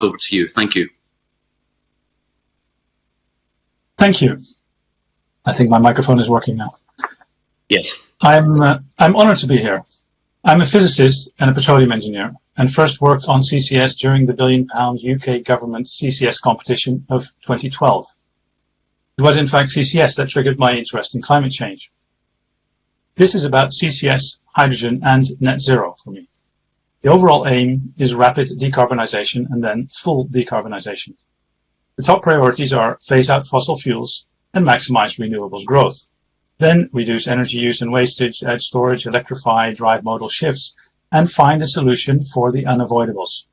over to you. Thank you. Thank you. I think my microphone is working now. Yes. I'm honored to be here. I'm a physicist and a petroleum engineer, and first worked on CCS during the £1 billion UK government CCS competition of 2012. It was in fact CCS that triggered my interest in climate change. This is about CCS, hydrogen and net zero for me. The overall aim is rapid decarbonisation and then full decarbonisation. The top priorities are phase out fossil fuels and maximise renewables growth. Then reduce energy use and wastage, add storage, electrify, drive modal shifts, and find a solution for the unavoidables.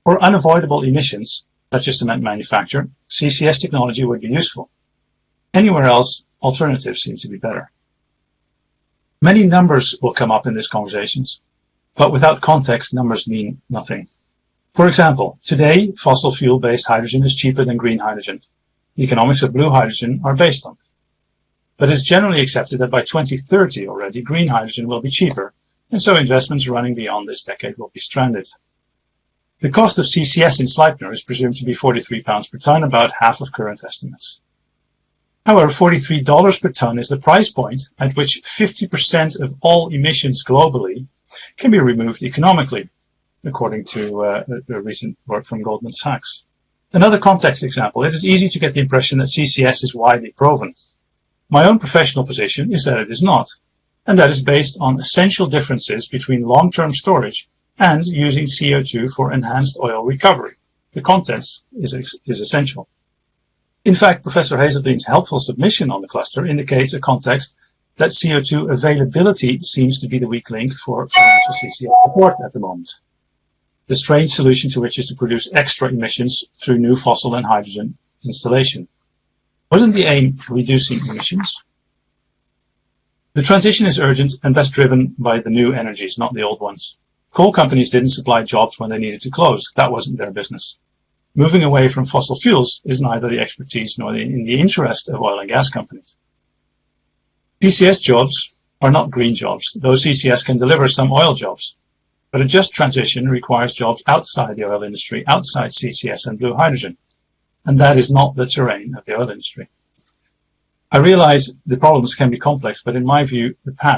For unavoidable emissions, such as cement manufacture, CCS technology would be useful. Anywhere else, alternatives seem to be better. Many numbers will come up in these conversations, but without context, numbers mean nothing. For example, today, fossil fuel-based hydrogen is cheaper than green hydrogen. The economics of blue hydrogen are based on it. But it's generally accepted that by 2030 already, green hydrogen will be cheaper, and so investments running beyond this decade will be stranded. The cost of CCS in Sleipner is presumed to be £43 per tonne, about half of current estimates. However, $43 per tonne is the price point at which 50% of all emissions globally can be removed economically, according to a recent work from Goldman Sachs. Another context example, it is easy to get the impression that CCS is widely proven. My own professional position is that it is not, and that is based on essential differences between long-term storage and using CO2 for enhanced oil recovery. The context is essential. In fact, Professor Hazeldene's helpful submission on the cluster indicates a context that CO2 availability seems to be the weak link for financial CCS support at the moment. The strange solution to which is to produce extra emissions through new fossil and hydrogen installation. Wasn't the aim reducing emissions? The transition is urgent and best driven by the new energies, not the old ones. Coal companies didn't supply jobs when they needed to close. That wasn't their business. Moving away from fossil fuels is neither the expertise nor in the interest of oil and gas companies. CCS jobs are not green jobs, though CCS can deliver some oil jobs. But a just transition requires jobs outside the oil industry, outside CCS and blue hydrogen. And that is not the terrain of the oil industry. I realize the problems can be complex, but in my view, the path